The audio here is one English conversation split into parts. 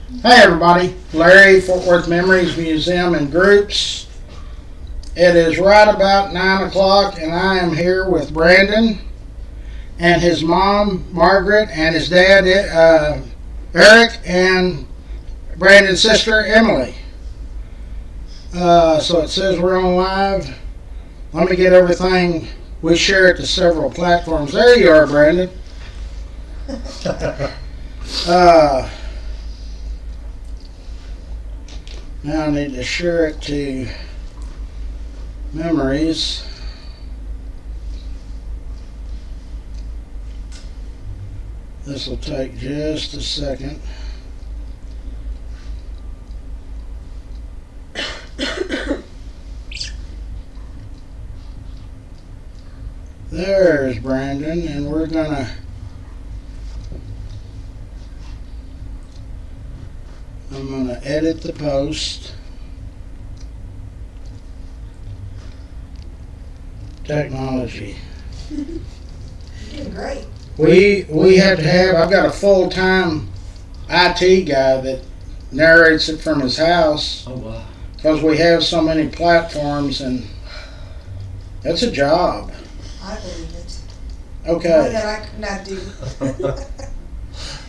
Hey everybody, Larry, Fort Worth Memories Museum and Groups. It is right about 9 o'clock and I am here with Brandon and his mom, Margaret, and his dad, Eric, and Brandon's sister, Emily. So it says we're on live. Let me get everything. We share it to several platforms. There you are, Brandon. Now I need to share it to Memories. This will take just a second. There's Brandon, and I'm gonna edit the post. Technology. You're doing great. We have to have. I've got a full-time IT guy that narrates it from his house. Oh wow! Because we have so many platforms, and that's a job. I believe it. Okay. One that I could not do.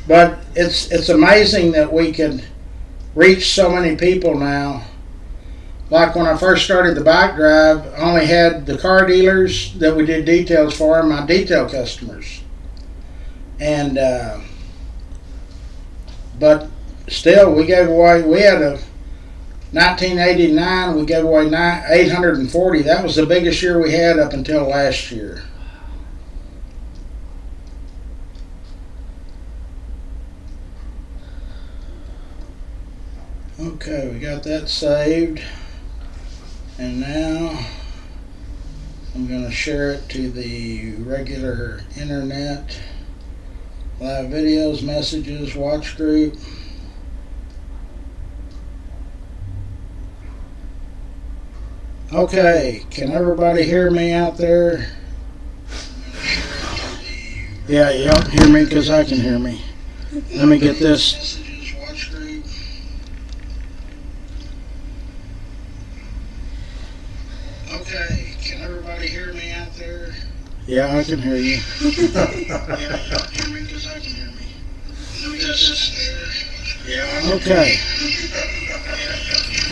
But it's amazing that we can reach so many people now. Like when I first started the bike drive, I only had the car dealers that we did details for and my detail customers. And but still, we had 1989, we gave away 840. That was the biggest year we had up until last year. Okay, we got that saved. And now I'm going to share it to the regular internet. Live videos, messages, watch group. Okay, can everybody hear me out there? Yeah, you don't hear me because I can hear me. Let me get this. Okay, can everybody hear me out there? Yeah, I can hear you. Yeah, you don't hear me because I can hear me. Let me get this. Yeah, okay.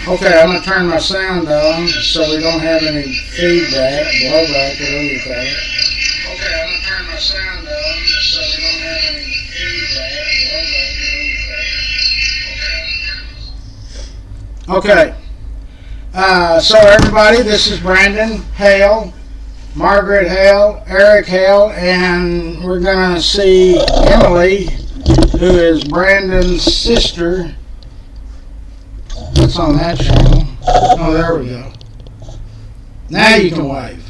Okay, I'm going to turn my sound on so we don't have any feedback, blowback, whatever you call it. Okay, I'm going to turn my sound on so we don't have any feedback, blowback, whatever you call it. Okay. So everybody, this is Brandon Hale, Margaret Hale, Eric Hale, and we're going to see Emily, who is Brandon's sister. That's on that channel. Oh, there we go. Now you can wave.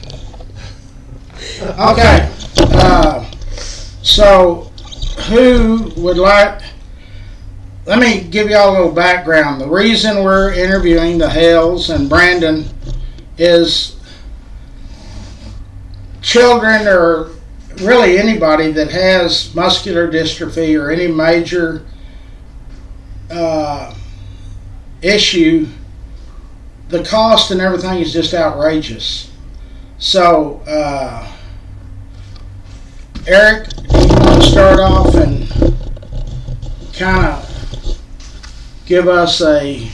Okay. So who would like... Let me give you all a little background. The reason we're interviewing the Hales and Brandon is children, or really anybody that has muscular dystrophy or any major issue, the cost and everything is just outrageous. So, Eric, you want to start off and kind of give us a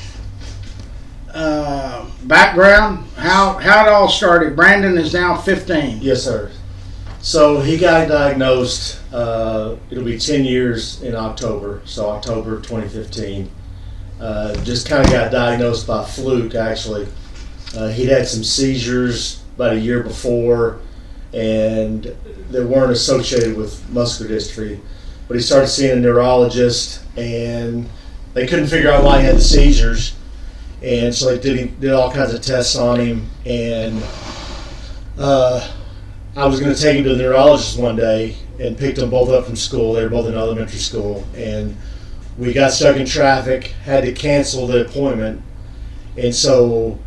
background, how it all started. Brandon is now 15. Yes, sir. So he got diagnosed. It'll be 10 years in October. So October 2015. Just kind of got diagnosed by fluke. Actually, he'd had some seizures about a year before, and they weren't associated with muscular dystrophy. But he started seeing a neurologist, and they couldn't figure out why he had the seizures, and so they did all kinds of tests on him. And I was going to take him to the neurologist one day and picked them both up from school. They were both in elementary school, and we got stuck in traffic, had to cancel the appointment, and so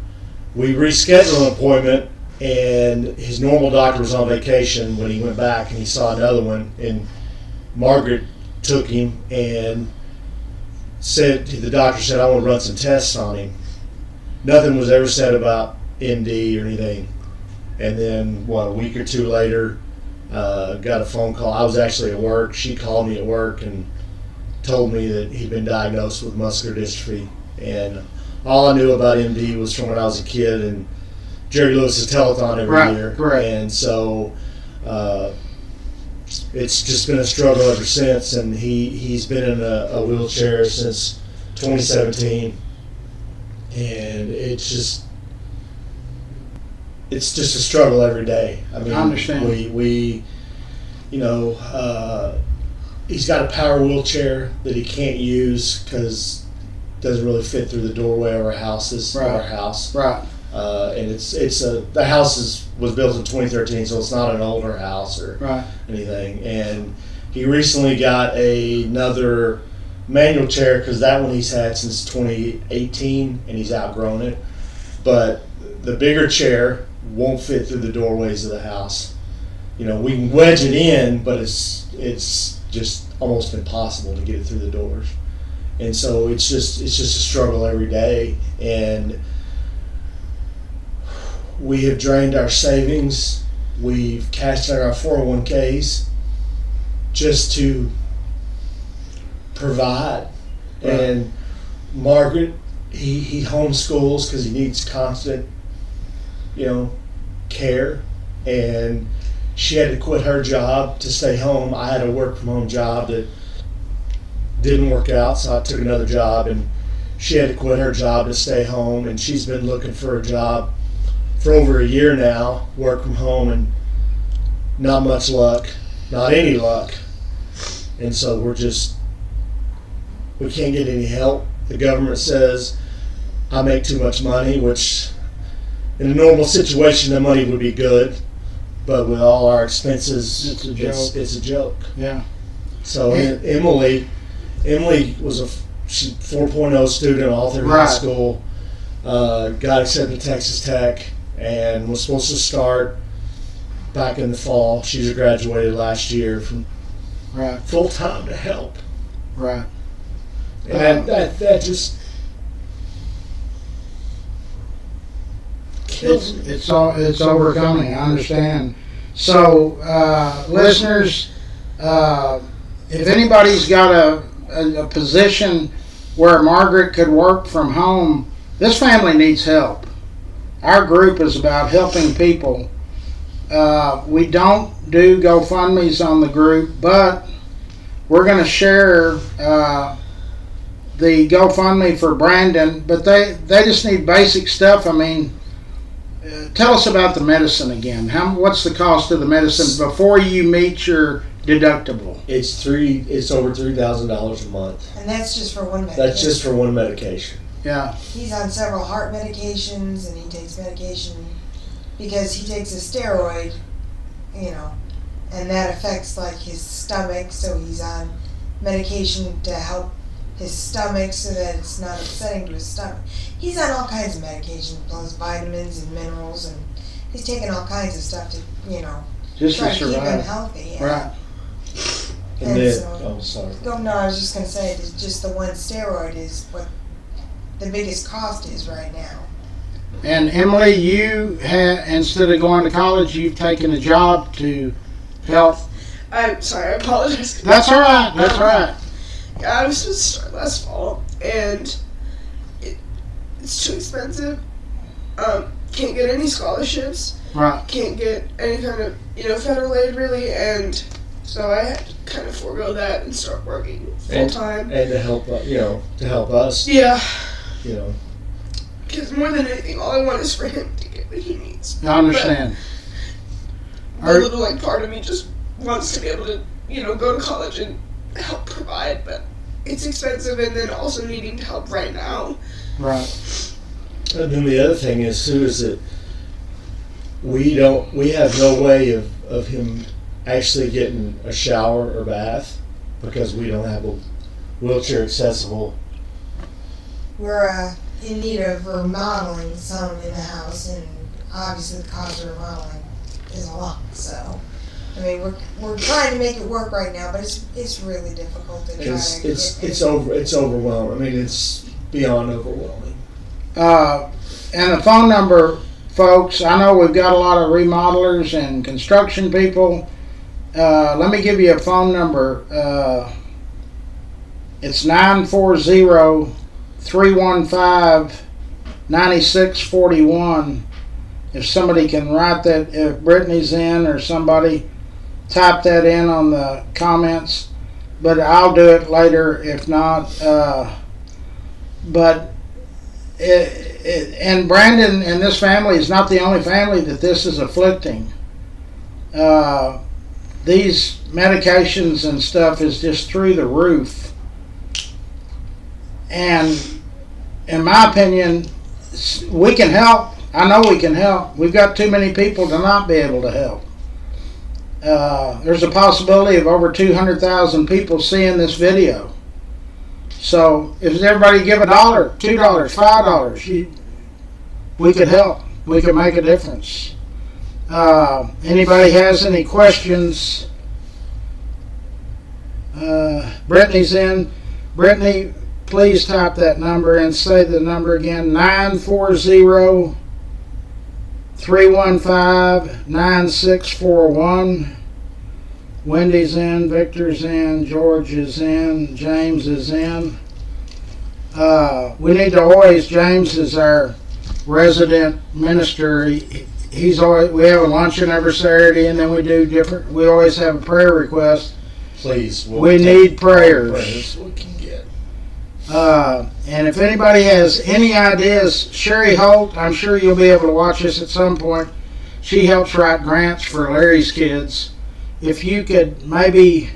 we rescheduled an appointment. And his normal doctor was on vacation when he went back, and he saw another one, and Margaret took him, and the doctor said, I want to run some tests on him. Nothing was ever said about MD or anything. And then, a week or two later, got a phone call. I was actually at work. She called me at work and told me that he'd been diagnosed with muscular dystrophy. And all I knew about MD was from when I was a kid and Jerry Lewis's telethon every year. Correct. And so it's just been a struggle ever since. And he's been in a wheelchair since 2017. And it's just a struggle every day. I mean, I understand. We he's got a power wheelchair that he can't use because it doesn't really fit through the doorway of our houses. Right. Our house. Right. And the house was built in 2013, so it's not an older house or Right. anything. And he recently got another manual chair because that one he's had since 2018, and he's outgrown it. But the bigger chair won't fit through the doorways of the house. We can wedge it in, but it's just almost impossible to get it through the doors. And so it's just a struggle every day. And we have drained our savings. We've cashed out our 401ks just to provide. Right. And Margaret, he homeschools because he needs constant, care. And she had to quit her job to stay home. I had a work from home job that didn't work out, so I took another job, and she had to quit her job to stay home. And she's been looking for a job for over a year now, work from home, and not much luck, not any luck. And so we can't get any help. The government says I make too much money, which in a normal situation the money would be good, but with all our expenses, It's a joke. It's a joke. Yeah. So Yeah. Emily was a 4.0 student all through high Right. school, got accepted to Texas Tech, and was supposed to start back in the fall. She just graduated last year from Right. full time to help. Right. And that just kills me. It's overcoming. I understand. So, listeners, if anybody's got a position where Margaret could work from home, this family needs help. Our group is about helping people. We don't do GoFundMe's on the group, but we're going to share the GoFundMe for Brandon. But they just need basic stuff. I mean, tell us about the medicine again. What's the cost of the medicine before you meet your deductible? It's over $3,000 a month. And that's just for one medication. That's just for one medication. Yeah. He's on several heart medications, and he takes medication because he takes a steroid, and that affects like his stomach, so he's on medication to help his stomach so that it's not upsetting to his stomach. He's on all kinds of medication, plus vitamins and minerals, and he's taking all kinds of stuff to, Just try to to keep him survive. healthy. Right. And And then, so- sorry. No, I was just gonna say that just the one steroid is what the biggest cost is right now. And Emily, you instead of going to college, you've taken a job to help. I'm sorry, I apologize. That's all right. That's all right. Yeah, I was supposed to start last fall, and it's too expensive. Can't get any scholarships. Right. Can't get any kind of, federal aid really, and so I had to kind of forego that and start working full time. And to help us, Yeah, you know. because more than anything, all I want is for him to get what he needs. I understand. The little part of me just wants to be able to, go to college and help provide, but it's expensive, and then also needing to help right now. Right. And then the other thing is too is that we have no way of him actually getting a shower or bath because we don't have a wheelchair accessible. We're in need of remodeling some in the house, and obviously the cost of remodeling is a lot, so. I mean, we're trying to make it work right now, but it's really difficult to try to It's overwhelming. I mean, it's beyond overwhelming. And the phone number, folks, I know we've got a lot of remodelers and construction people. Let me give you a phone number. It's 940-315-9641. If somebody can write that, if Brittany's in or somebody, type that in on the comments. But I'll do it later if not. And Brandon and this family is not the only family that this is afflicting. These medications and stuff is just through the roof. And in my opinion, we can help. I know we can help. We've got too many people to not be able to help. There's a possibility of over 200,000 people seeing this video. So if everybody give $1, $2, $5, we could help. We could make a difference. Anybody has any questions? Brittany's in. Brittany, please type that number and say the number again. 940-315-9641. Wendy's in, Victor's in, George is in, James is in. We need to always, James is our resident minister. He's always, we have a luncheon every Saturday, and then we always have a prayer request. Please, we need prayers. We can get. And if anybody has any ideas, Sherry Holt, I'm sure you'll be able to watch this at some point. She helps write grants for Larry's kids. If you could maybe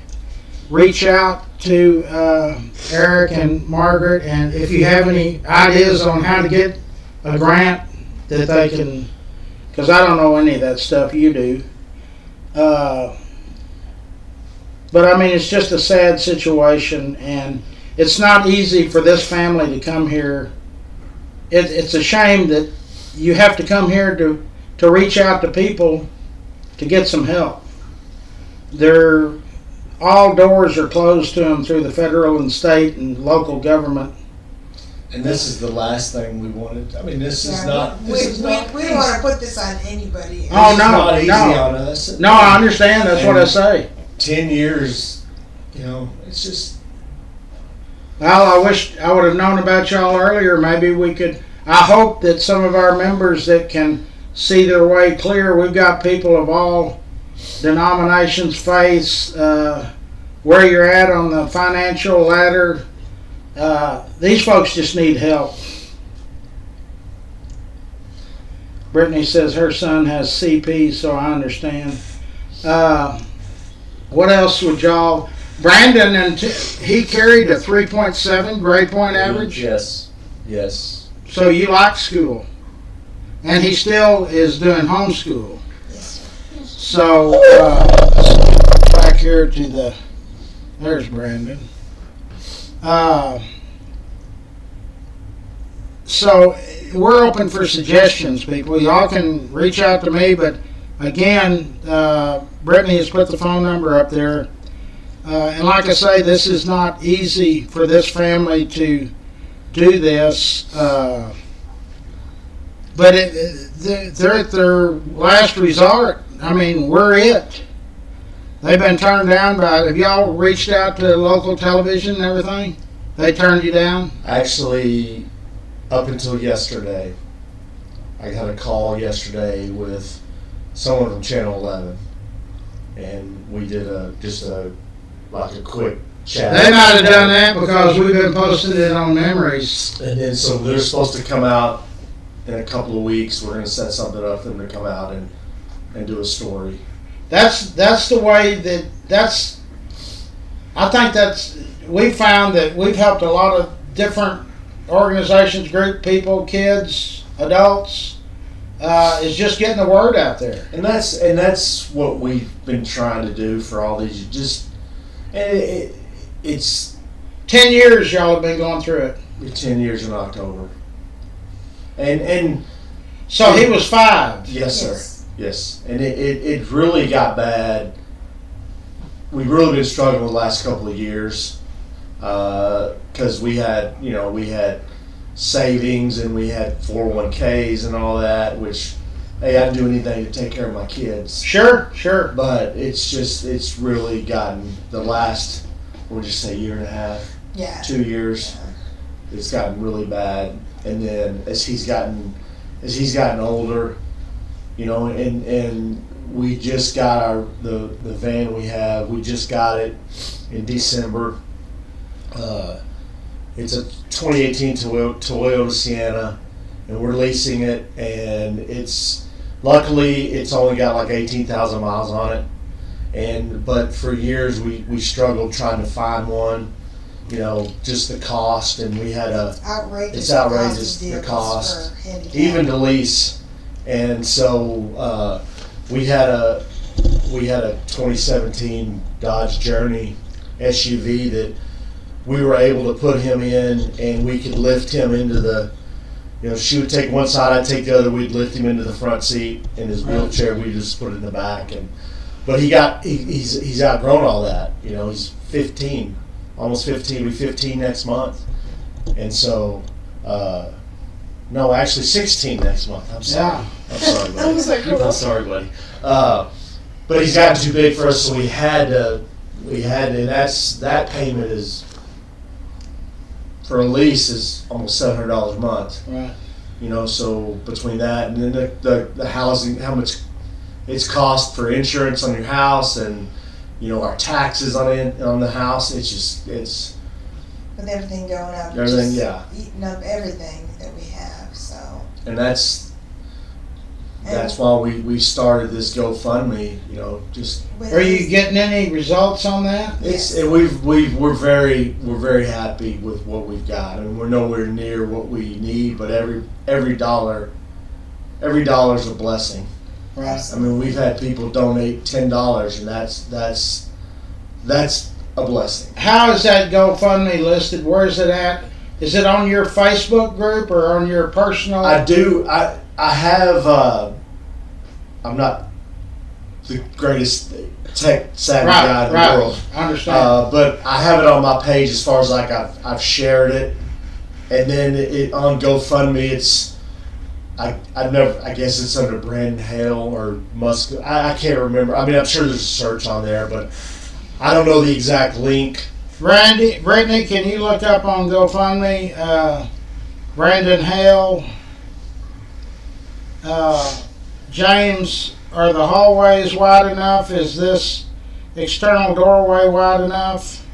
reach out to Eric and Margaret, and if you have any ideas on how to get a grant that they can, because I don't know any of that stuff, you do. But I mean, it's just a sad situation, and it's not easy for this family to come here. It's a shame that you have to come here to reach out to people to get some help. All doors are closed to them through the federal and state and local government. And this is the last thing we wanted. I mean, this is Yeah, not. we This is not. don't want to put this on anybody. Oh, This is no, not easy no. on us. No, I understand. That's what I say. 10 years, you know, it's just. Well, I wish I would have known about y'all earlier. Maybe we could. I hope that some of our members that can see their way clear. We've got people of all denominations, faiths, where you're at on the financial ladder. These folks just need help. Brittany says her son has CP, so I understand. What else would y'all... Brandon, he carried a 3.7 grade point average? Yes. Yes. So you like school. And he still is doing homeschool. Yes. So, back here to the... There's Brandon. So, we're open for suggestions, people. Y'all can reach out to me, but again, Brittany has put the phone number up there. And like I say, this is not easy for this family to do this. But they're at their last resort. I mean, we're it. They've been turned down by... Have y'all reached out to local television and everything? They turned you down? Actually, up until yesterday, I got a call yesterday with someone from Channel 11, and we did a quick chat. They might have done that because we've been posting it on Memories. And then so they're supposed to come out in a couple of weeks. We're going to set something up for them to come out and do a story. That's the way I think we found that we've helped a lot of different organizations, group people, kids, adults, is just getting the word out there. And that's what we've been trying to do for all these. It's 10 years y'all have been going through it. 10 years in October. And so he was 5. yes, sir. Yes. Yes. And it really got bad we've really been struggling the last couple of years because we had savings and we had 401ks and all that, which, hey, I'd do anything to take care of my kids. Sure. But it's really gotten the last, we'll just say year and a half, Yeah. 2 years, it's gotten really bad. And then as he's gotten older, and we just got the van we have, we just got it in December. It's a 2018 Toyota Sienna, and we're leasing it, and luckily it's only got like 18,000 miles on it. But for years we struggled trying to find one, just the cost, and we had Outrageous. it's outrageous, The the cost cost, for handicap. even to lease. And so we had a 2017 Dodge Journey SUV that we were able to put him in, and we could lift him into the, she would take one side, I'd take the other, we'd lift him into the front seat in his wheelchair, we just put it in the back. But he's outgrown all that. He's 15, almost 15, we'll be 15 next month. And so, no, actually 16 next month. I'm sorry. Yeah. I'm sorry, buddy. I was like, I'm sorry, buddy. But he's gotten too big for us, so we had to, and that payment is, for a lease, is almost $700 a month. Right. So between that and then the housing, how much it's cost for insurance on your house, and our taxes on the house, it's With everything going up. Everything, just yeah. Eating up everything that we have, so. and that's why we started this GoFundMe. Just with Are you this- getting any results on that? it's and we're very happy with what we've got. I mean, we're nowhere near what we need, but every dollar is a blessing. Right. I mean, we've had people donate $10, and that's a blessing. How is that GoFundMe listed? Where is it at? Is it on your Facebook group or on your personal? I do. I have. I'm not the greatest tech savvy guy in the world, I understand. but I have it on my page as far as like I've shared it, and then on GoFundMe it's. I guess it's under Brandon Hale or Musk. I can't remember. I mean, I'm sure there's a search on there, but I don't know the exact link. Brittany, can you look up on GoFundMe, Brandon Hale, James, are the hallways wide enough? Is this external doorway wide enough?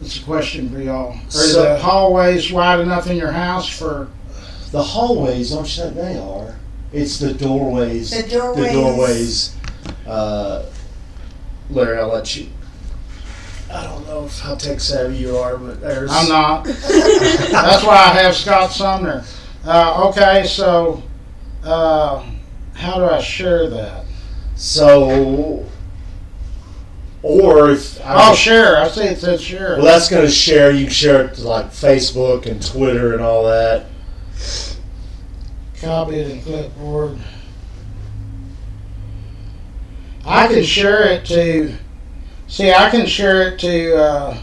It's a question for y'all. Are the hallways wide enough in your house for? The hallways, I'm sure they are. It's the doorways. The doorways. The doorways. Larry, I'll let you. I don't know how tech savvy you are, but there's. I'm not. That's why I have Scott Sumner. Okay, so how do I share that? So, or if. Share. I see it says share. Well, that's going to share. You can share it to like Facebook and Twitter and all that. Copy it in clipboard. I can share it to. See, I can share it to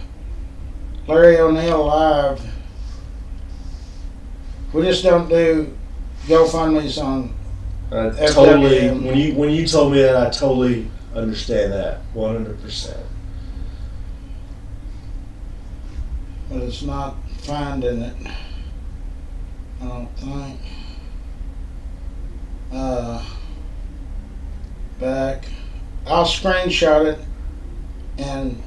Larry O'Neill Live. We just don't do GoFundMe's on. Totally. FWM. When you told me that, I totally understand that 100%. But it's not finding it. I don't think. Back. I'll screenshot it and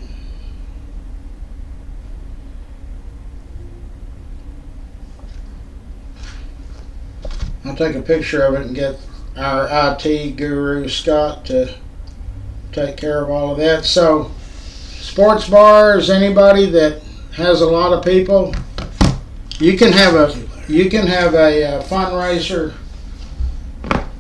I'll take a picture of it and get our IT guru Scott to take care of all of that. So, sports bars, anybody that has a lot of people, you can have a fundraiser.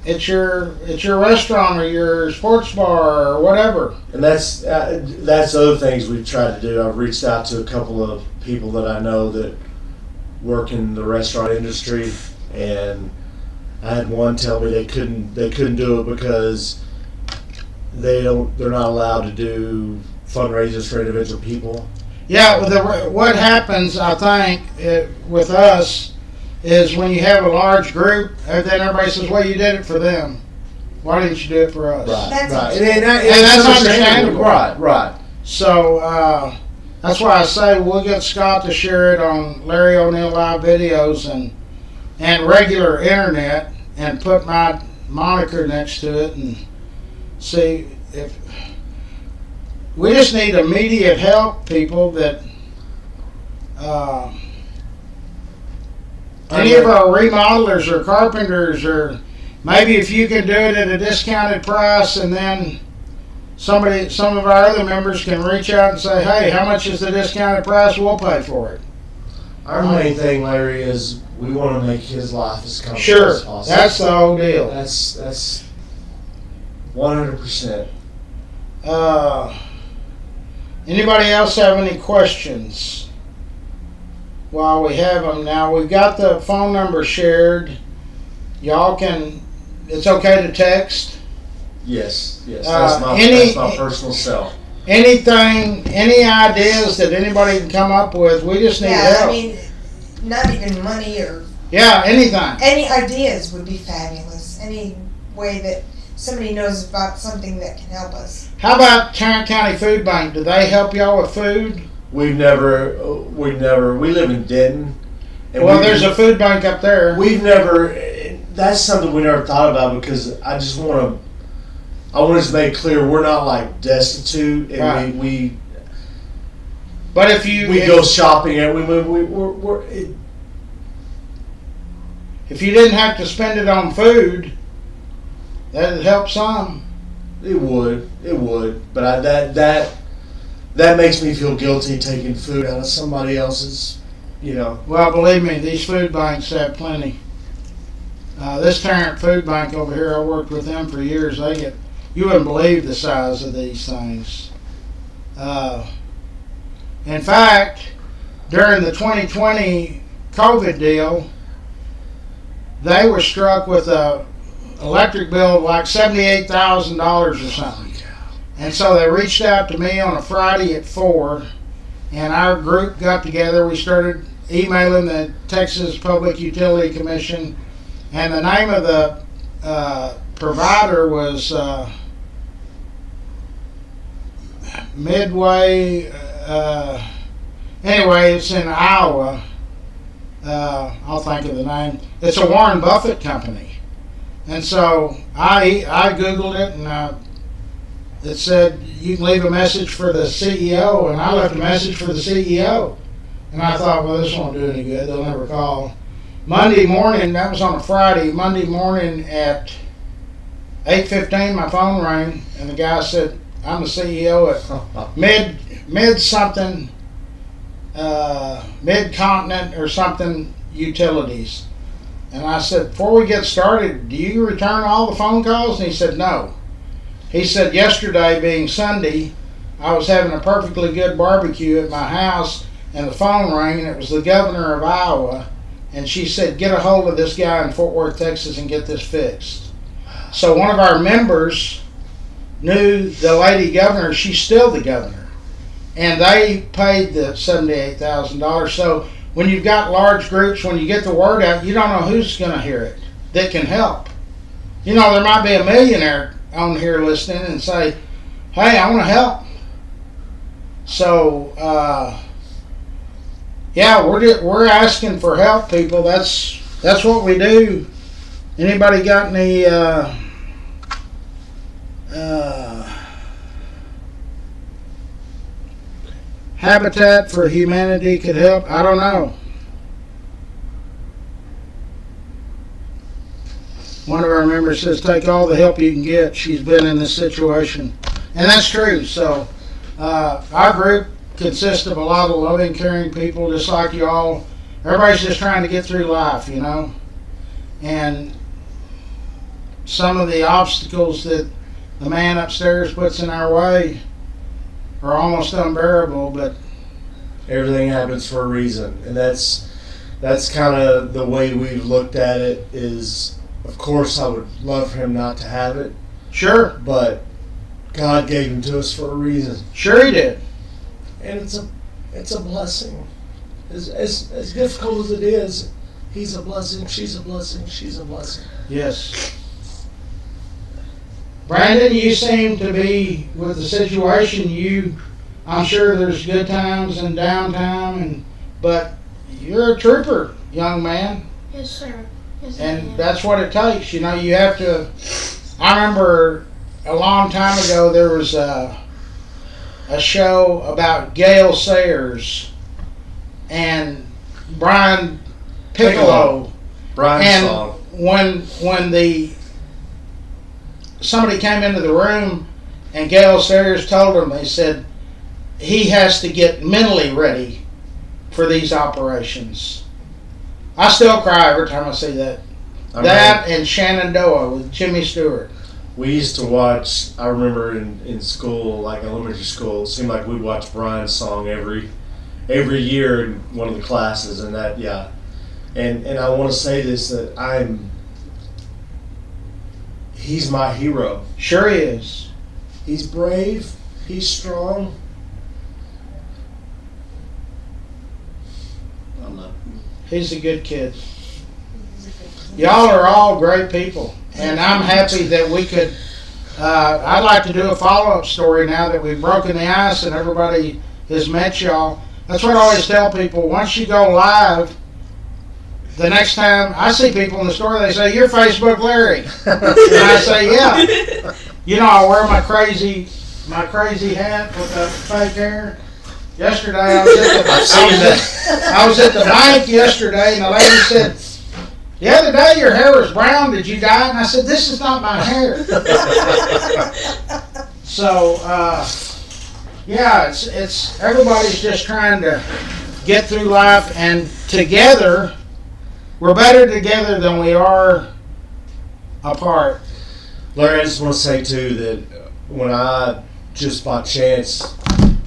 It's your restaurant or your sports bar or whatever. And that's other things we've tried to do. I've reached out to a couple of people that I know that work in the restaurant industry, and I had one tell me they couldn't do it because they're not allowed to do fundraisers for individual people. Yeah, what happens, I think, with us is when you have a large group, and then everybody says, well, you did it for them. Why didn't you do it for us? That's Right. understandable. And that's understandable. Right. So that's why I say we'll get Scott to share it on Larry O'Neill Live videos and regular internet and put my moniker next to it and see if we just need immediate help, people that any of our remodelers or carpenters, or maybe if you can do it at a discounted price, and then some of our other members can reach out and say, hey, how much is the discounted price? We'll pay for it. Our main thing, Larry, is we want to make his life as comfortable Sure, as possible. that's the whole deal. That's 100%. Anybody else have any questions while we have them? Now, we've got the phone number shared. Y'all can, it's okay to text. Yes. That's Any- my personal cell. Anything, any ideas that anybody can come up with, we just need Yeah, help. I mean, not even money or Yeah, anything. any ideas would be fabulous. Any way that somebody knows about something that can help us. How about Tarrant County Food Bank? Do they help y'all with food? We live in Denton. Well, there's a food bank up there. That's something we never thought about, because I want to make it clear we're not like destitute, and Right. we But if you go shopping and we're if you didn't have to spend it on food, that'd help some. It would, but that makes me feel guilty taking food out of somebody else's, Well, believe me, these food banks have plenty. This Tarrant Food Bank over here, I worked with them for years. You wouldn't believe the size of these things. In fact, during the 2020 COVID deal, they were struck with a electric bill of like $78,000 or something. And so they reached out to me on a Friday at 4, and our group got together. We started emailing the Texas Public Utility Commission, and the name of the provider was Midway. Anyway, it's in Iowa. I'll think of the name. It's a Warren Buffett company. And so I Googled it, and it said you can leave a message for the CEO, and I left a message for the CEO. And I thought, well, this won't do any good. They'll never call. Monday morning, that was on a Friday, Monday morning at 8:15, my phone rang, and the guy said, I'm the CEO at Mid-Continent or something Utilities. And I said, before we get started, do you return all the phone calls? And he said, no. He said, yesterday being Sunday, I was having a perfectly good barbecue at my house, and the phone rang, and it was the governor of Iowa, and she said, get a hold of this guy in Fort Worth, Texas, and get this fixed. So one of our members knew the lady governor. She's still the governor. And they paid the $78,000. So when you've got large groups, when you get the word out, you don't know who's going to hear it that can help. There might be a millionaire on here listening and say, hey, I want to help. So, yeah, we're asking for help, people. That's what we do. Anybody got any Habitat for Humanity could help? I don't know. One of our members says, take all the help you can get. She's been in this situation. And that's true. So our group consists of a lot of loving, caring people, just like you all. Everybody's just trying to get through life, And some of the obstacles that the man upstairs puts in our way are almost unbearable, but everything happens for a reason, and that's kind of the way we've looked at it. Is, of course, I would love for him not to have it, sure. but God gave him to us for a reason, Sure he did. and it's a blessing. As difficult as it is, he's a blessing. She's a blessing. She's a blessing. Yes. Brandon, you seem to be with the situation. I'm sure there's good times and downtime, but you're a trooper, young man, Yes, sir. Yes, I and am. that's what it takes. You know, you have to. I remember a long time ago there was a show about Gale Sayers and Brian Piccolo. Brian's And song. when somebody came into the room and Gale Sayers told him, they said he has to get mentally ready for these operations. I still cry every time I see that. That and Shenandoah with Jimmy Stewart. We used to watch, I remember in school, like elementary school, it seemed like we'd watch Brian's song every year in one of the classes, and that, yeah. And I want to say this, that he's my hero. Sure he is. He's brave, he's strong. I love him. He's a good kid. Y'all are all great people, and I'm happy that we could. I'd like to do a follow-up story now that we've broken the ice and everybody has met y'all. That's what I always tell people. Once you go live, the next time I see people in the store, they say, "You're Facebook Larry," and I say, "Yeah." You know, I wear my crazy hat with the fake hair. Yesterday, I was at the bank yesterday, and the lady said, "The other day your hair was brown. Did you dye it?" And I said, "This is not my hair." So, yeah, it's everybody's just trying to get through life, and together, we're better together than we are apart. Larry, I just want to say too that when I just by chance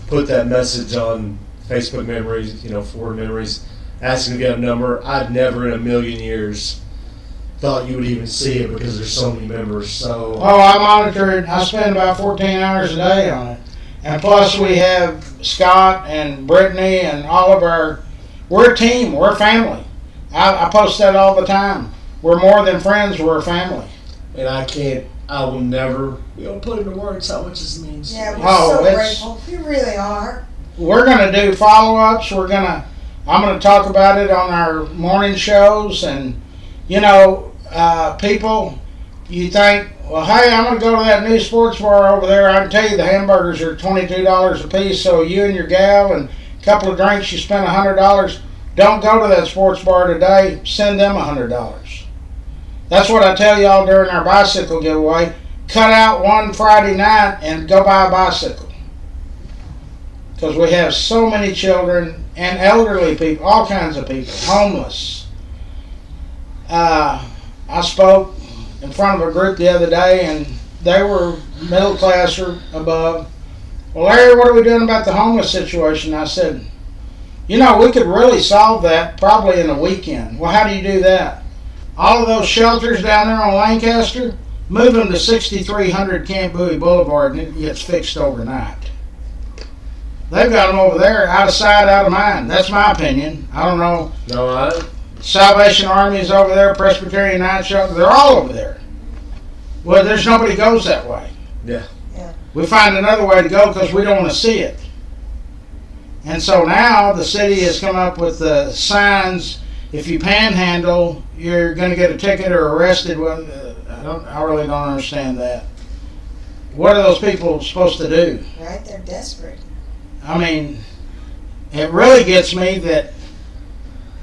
put that message on Facebook Memories, Forward Memories, asking to get a number, I'd never in a million years thought you would even see it because there's so many members. So Oh, I monitor it. I spend about 14 hours a day on it. And plus we have Scott and Brittany and all of we're a team, we're a family. I post that all the time. We're more than friends, we're a family. and I will never be able to put into words how much this means. Yeah, we're Oh, so it's- grateful. We really are. We're gonna do follow-ups. I'm gonna talk about it on our morning shows, and people, you think, well, hey, I'm gonna go to that new sports bar over there. I can tell you the hamburgers are $22 a piece. So you and your gal and a couple of drinks, you spend $100. Don't go to that sports bar today. Send them $100. That's what I tell y'all during our bicycle giveaway. Cut out one Friday night and go buy a bicycle. Because we have so many children and elderly people, all kinds of people, homeless. I spoke in front of a group the other day, and they were middle class or above. Well, Larry, what are we doing about the homeless situation? I said, we could really solve that probably in a weekend. Well, how do you do that? All of those shelters down there on Lancaster, move them to 6300 Camp Bowie Boulevard, and it gets fixed overnight. They've got them over there, out of sight, out of mind. That's my opinion. I don't know. No, Salvation Army is over there, Presbyterian Night Shelter, they're all over there. Well, there's nobody goes that way. Yeah. We find another way to go because we don't want to see it. And so now the city has come up with the signs, if you panhandle, you're going to get a ticket or arrested. Well, I really don't understand that. What are those people supposed to do? Right? They're desperate. I mean, it really gets me that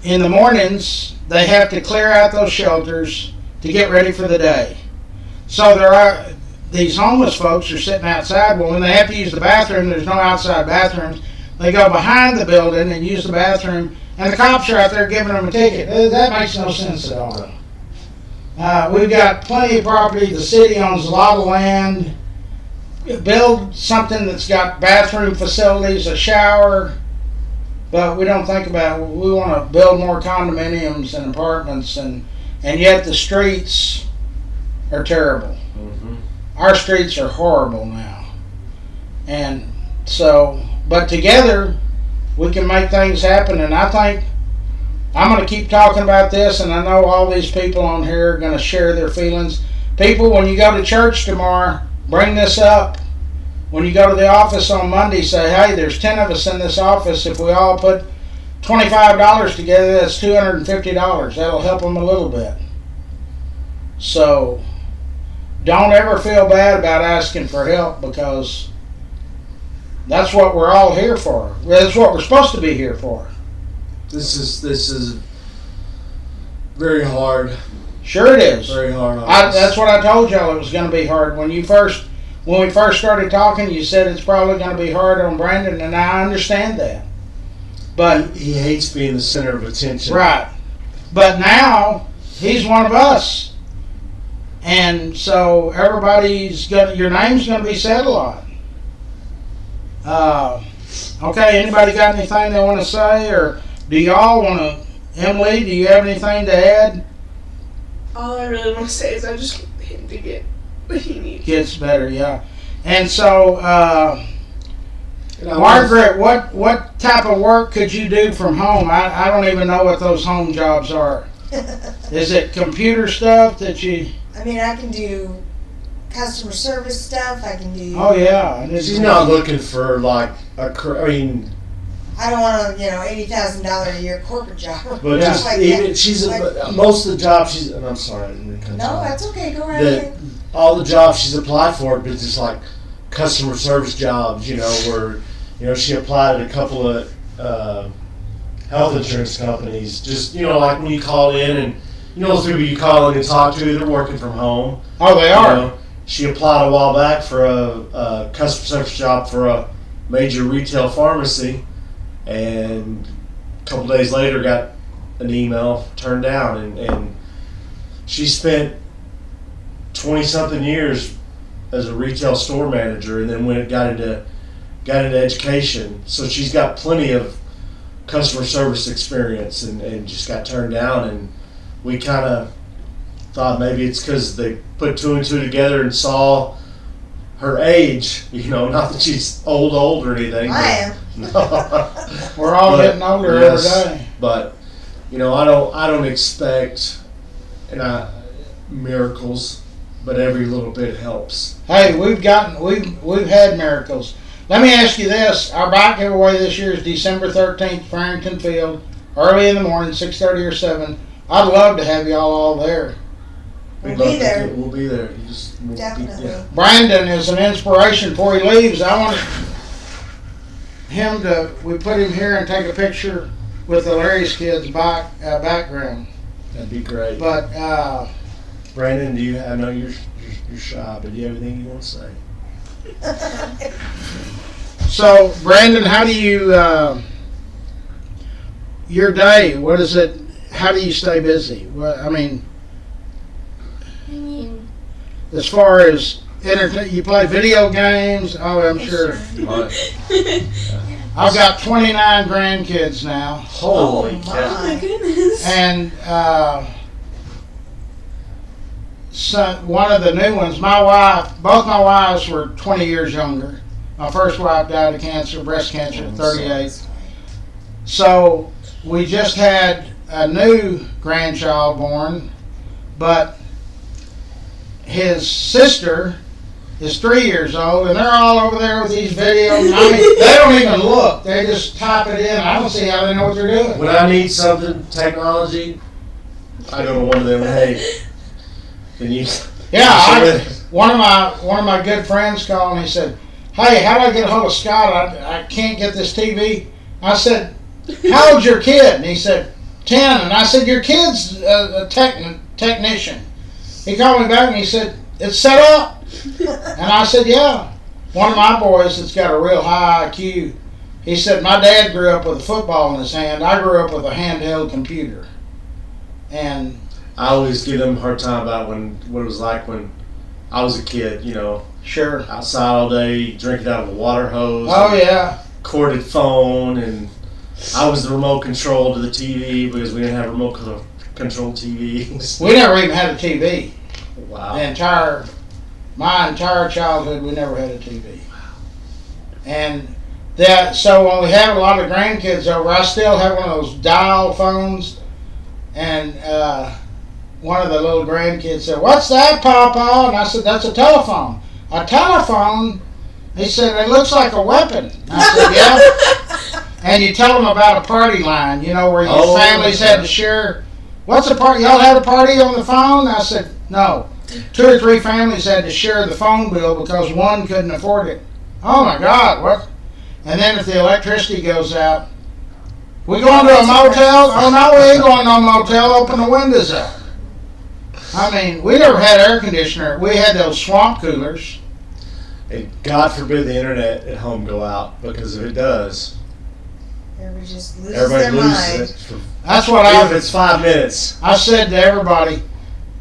in the mornings they have to clear out those shelters to get ready for the day. So these homeless folks are sitting outside. Well, when they have to use the bathroom, there's no outside bathrooms. They go behind the building and use the bathroom, and the cops are out there giving them a ticket. That makes no sense at all. We've got plenty of property. The city owns a lot of land. Build something that's got bathroom facilities, a shower, but we don't think about it. We want to build more condominiums and apartments, and yet the streets are terrible. Mm-hmm. Our streets are horrible now. And so, but together we can make things happen. And I think I'm going to keep talking about this, and I know all these people on here are going to share their feelings. People, when you go to church tomorrow, bring this up. When you go to the office on Monday, say, hey, there's 10 of us in this office. If we all put $25 together, that's $250. That'll help them a little bit. So don't ever feel bad about asking for help, because that's what we're all here for. That's what we're supposed to be here for. This is very hard. Sure it is. Very hard on us. That's what I told y'all, it was going to be hard. When we first started talking, you said it's probably going to be hard on Brandon, and I understand that. But He hates being the center of attention. right. But now he's one of us. And so your name's going to be said a lot. Okay, anybody got anything they want to say, or do y'all want to? Emily, do you have anything to add? All I really want to say is I just want him to get what he needs. Gets better, yeah. And so, And I Margaret, what type of work could you do from home? I don't even know what those home jobs are. Is it computer stuff that you? I mean, I can do customer service stuff. I can do. Oh yeah. She's not looking for like I mean, I don't want $80,000 a year corporate job. but Yeah. just Like even that. she's Like- most of the jobs she's. And I'm sorry, I didn't cut you No, off. that's okay. Go right That ahead. all the jobs she's applied for, but just like customer service jobs, where she applied at a couple of health insurance companies. Just like when you call in and those people you call in and talk to, they're working from home. Oh, they are. She applied a while back for a customer service job for a major retail pharmacy, and a couple days later got an email turned down, and she spent 20-something years as a retail store manager, and then got into education. So she's got plenty of customer service experience, and just got turned down. And we kind of thought maybe it's because they put two and two together and saw her age. Not that she's old or anything. I am. We're all But, getting older yes. every day. But I don't expect miracles, but every little bit helps. Hey, we've had miracles. Let me ask you this: our bike giveaway this year is December 13th, Farrington Field, early in the morning, 6:30 or 7. I'd love to have y'all all there. We'll We'd love be to there. We'll be there. We'll Definitely. yeah. Brandon is an inspiration before he leaves. I want we put him here and take a picture with the Larry's kids background. That'd be great. But Brandon, I know you're shy, but do you have anything you want to say? so, Brandon, how do you your day? What is it? How do you stay busy? I mean, as far as you play video games. Oh, I'm sure. I've got 29 grandkids now, Holy Oh, cow! my. Goodness. and one of the new ones. Both my wives were 20 years younger. My first wife died of cancer, breast cancer, at 38. So we just had a new grandchild born, but his sister is 3 years old, and they're all over there with these videos. I mean, they don't even look; they just type it in. I don't see how they know what they're doing. When I need something technology, I go to one of them. Hey, can you? Yeah, one of my good friends called and he said, "Hey, how do I get a hold of Scott? I can't get this TV." I said, "How old's your kid?" And he said, 10. And I said, "Your kid's a technician." He called me back and he said, "It's set up." And I said, "Yeah." One of my boys that's got a real high IQ, he said, "My dad grew up with a football in his hand. I grew up with a handheld computer." And I always give them a hard time about what it was like when I was a kid. sure. Outside all day, drinking out of a water hose. Oh yeah. Corded phone, and I was the remote control to the TV because we didn't have remote control TVs. We never even had a TV. Wow. My entire childhood, we never had a TV. And so when we have a lot of grandkids over, I still have one of those dial phones. And one of the little grandkids said, "What's that, Papa?" And I said, "That's a telephone." "A telephone?" He said, "It looks like a weapon." I said, "Yeah." And you tell them about a party line, where your families had to share. "What's a party? Y'all had a party on the phone?" I said, "No. 2 or 3 families had to share the phone bill because one couldn't afford it." "Oh my God, what?" And then if the electricity goes out, "We going to a motel?" "Oh no, we ain't going to no motel. Open the windows up." I mean, we never had air conditioner. We had those swamp coolers. And God forbid the internet at home go out, because if it does, Everybody just loses everybody their loses mind. it. That's what Even if it's 5 minutes. I said to everybody.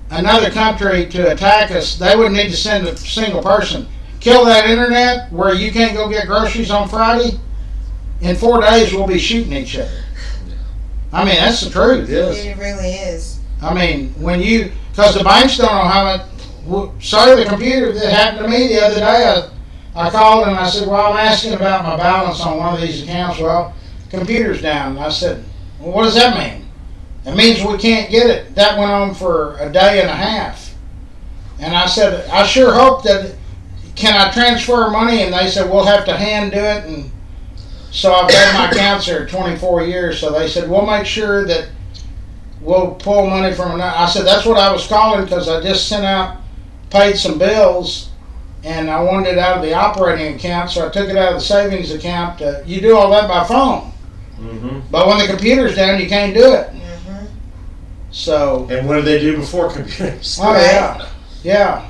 Another country to attack us, they wouldn't need to send a single person. Kill that internet where you can't go get groceries on Friday. In 4 days, we'll be shooting each other. I mean, that's the truth. It is. It really is. I mean, because the banks don't know how much. So the computer, that happened to me the other day. I called and I said, "Well, I'm asking about my balance on one of these accounts." "Well, computer's down." I said, "Well, what does that mean?" "It means we can't get it." That went on for a day and a half. And I said, "I sure hope that, can I transfer money?" And they said, "We'll have to hand do it." And so I've had my accounts there 24 years. So they said, "We'll make sure that we'll pull money from another." I said, "That's what I was calling, because I just paid some bills, and I wanted it out of the operating account, so I took it out of the savings account." You do all that by phone. Mm-hmm. But when the computer's down, you can't do it. Mm-hmm. So. And what did they do before computers? Oh yeah, yeah.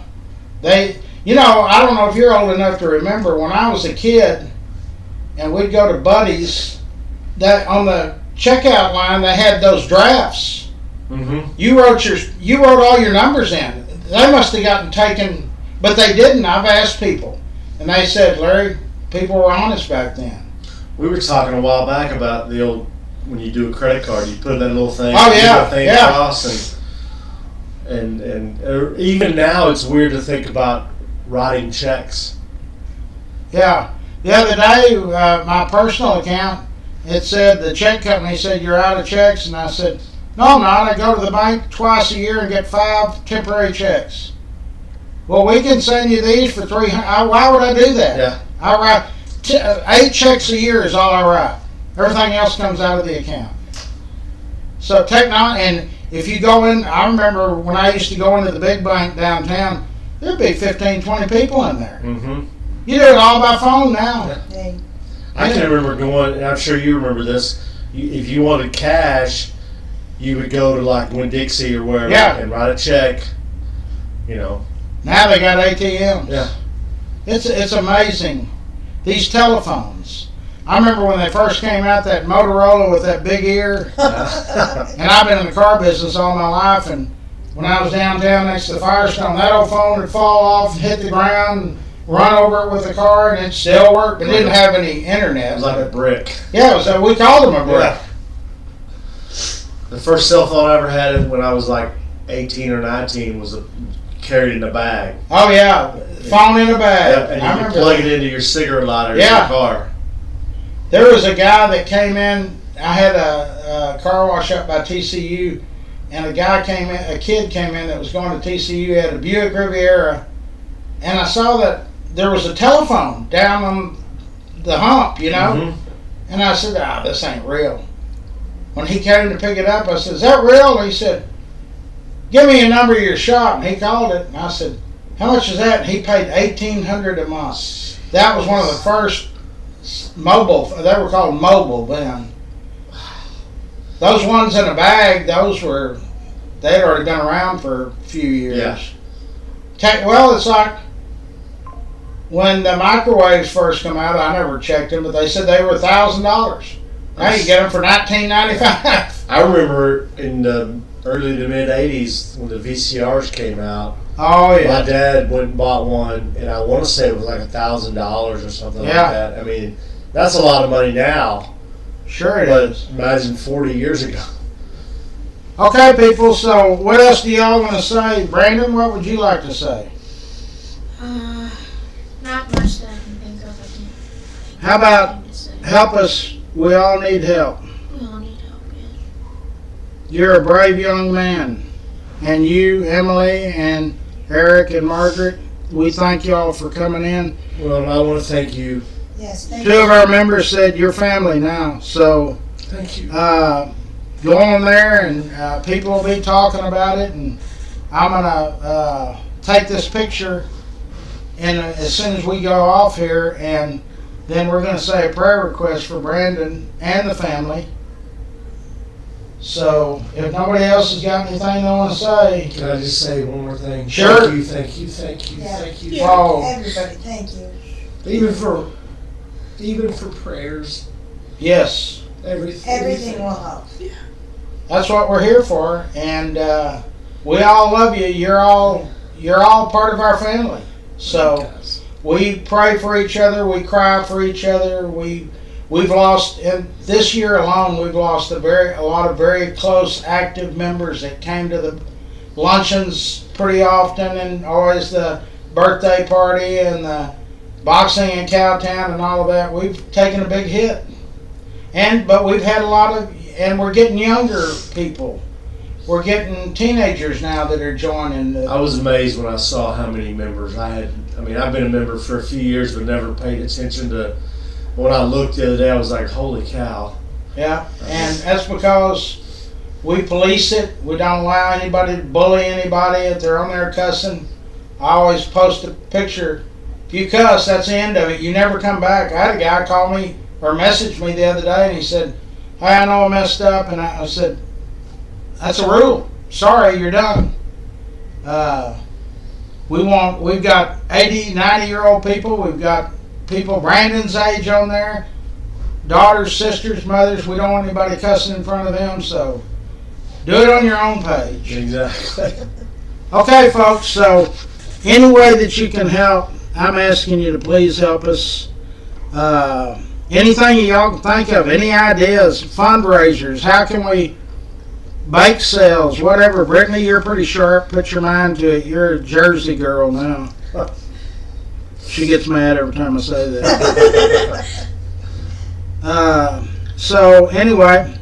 I don't know if you're old enough to remember when I was a kid, and we'd go to Buddy's. That on the checkout line, they had those drafts. Mm-hmm. You wrote all your numbers in. They must have gotten taken, but they didn't. I've asked people, and they said, "Larry, people were honest back then." We were talking a while back about the old, when you do a credit card, you put that little thing, Oh, you yeah, do that thing yeah. across, and even now it's weird to think about writing checks. Yeah. The other day, my personal account, it said, the check company said, "You're out of checks." And I said, "No, I'm not. I go to the bank twice a year and get 5 temporary checks." "Well, we can send you these for $300. Why would I do that? Yeah. I write 8 checks a year is all I write. Everything else comes out of the account. So and if you go in, I remember when I used to go into the big bank downtown, there'd be 15, 20 people in there. Mm-hmm. You do it all by phone now. Yeah. They, I can remember going, and I'm sure you remember this, if you wanted cash, you would go to like Winn-Dixie or wherever Yeah. and write a check, Now they got ATMs. Yeah. It's amazing. These telephones. I remember when they first came out, that Motorola with that big ear. And I've been in the car business all my life, and when I was downtown next to the Firestone, that old phone would fall off and hit the ground and run over it with the car, and it still worked, but it didn't have any It internet. was like a brick. Yeah, we called them a brick. Yeah. The first cell phone I ever had when I was like 18 or 19 was carried in a bag. Oh yeah, phone in a bag. Yep, and I you could remember plug that. it into your cigarette lighter Yeah. in your car. There was a guy that came in. I had a car wash up by TCU, and a kid came in that was going to TCU. He had a Buick Riviera, and I saw that there was a telephone down on the hump, Mhm. And I said, "This ain't real." When he came to pick it up, I said, "Is that real?" And he said, "Give me a number of your shop." And he called it, and I said, "How much is that?" And he paid $1,800 a month. That was one of the first mobile. They were called mobile then. Those ones in a bag, they'd already been around for a few years. Yeah. Well, it's like when the microwaves first come out. I never checked them, but they said they were $1,000. Now you get them for $19.95. I remember in the early to mid 80s when the VCRs came out. Oh My yeah. dad went and bought one, and I want to say it was like $1,000 or something Yeah. like that. I mean, that's a lot of money now, Sure it but is. imagine 40 years ago. Okay, people. So what else do y'all want to say? Brandon, what would you like to say? Not much that I can think of. I how about help us? We all need help. We all need help, yes. You're a brave young man. And you, Emily, and Eric, and Margaret, we thank y'all for coming in. Well, I want to thank you. Yes, thank 2 you. of our members said you're family now. So Thank you. go on there and people will be talking about it. And I'm going to take this picture and as soon as we go off here, and then we're going to say a prayer request for Brandon and the family. So if nobody else has got anything they want to say, Can I just say one more thing? Sure. Thank you, thank you, thank you, Yeah. thank you. Yeah. oh, Everybody, thank you. Even for prayers, yes, Everything will help. that's what we're here for. And we all love you. You're all part of our family. So Guys. we pray for each other. We cry for each other. We've lost, and this year alone, we've lost a lot of very close, active members that came to the luncheons pretty often, and always the birthday party and the boxing in Cowtown and all of that. We've taken a big hit, but we've had a lot of, and we're getting younger people. We're getting teenagers now that are joining. I was amazed when I saw how many members I had. I mean, I've been a member for a few years, but never paid attention to. When I looked the other day, I was like, holy cow. Yeah, and that's because we police it. We don't allow anybody to bully anybody if they're on there cussing. I always post a picture. If you cuss, that's the end of it. You never come back. I had a guy call me or message me the other day, and he said, "Hey, I know I messed up," and I said, "That's a rule. Sorry, you're done." We've got 80, 90-year-old people. We've got people Brandon's age on there, daughters, sisters, mothers. We don't want anybody cussing in front of them, so do it on your own page. Exactly. Okay, folks, so any way that you can help, I'm asking you to please help us. Anything y'all can think of, any ideas, fundraisers, how can we bake sales, whatever. Brittany, you're pretty sharp. Put your mind to it. You're a Jersey girl now. She gets mad every time I say that. So anyway,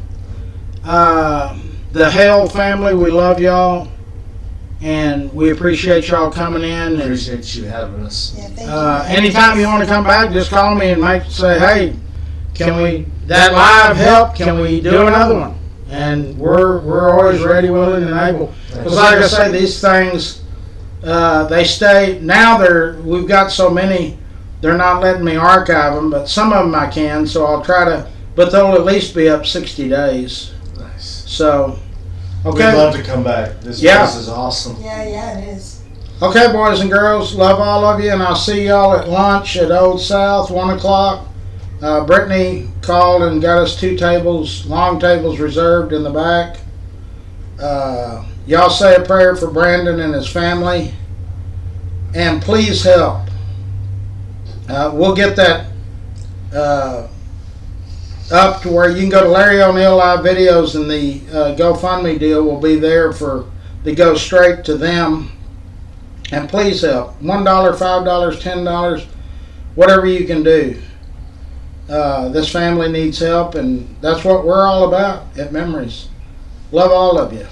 the Hale family, we love y'all, and we appreciate y'all coming in. And Appreciate you having us. Yeah, thank you. anytime you want to come back, just call me and say, hey, can we that live help? Can we do another one? And we're always ready, willing, and able. Because like I say, these things. They stay now. We've got so many. They're not letting me archive them, but some of them I can. So I'll try to. But they'll at least be up 60 days. Nice. So, We'd okay, love to come back. This Yeah. place is awesome. Yeah, it is. okay, boys and girls, love all of you, and I'll see y'all at lunch at Old South, 1:00. Brittany called and got us 2 tables, long tables reserved in the back. Y'all say a prayer for Brandon and his family, and please help. We'll get that up to where you can go to Larry O'Neill Live Videos, and the GoFundMe deal will be there to go straight to them. And please help. $1, $5, $10, whatever you can do. This family needs help, and that's what we're all about at Memories. Love all of you.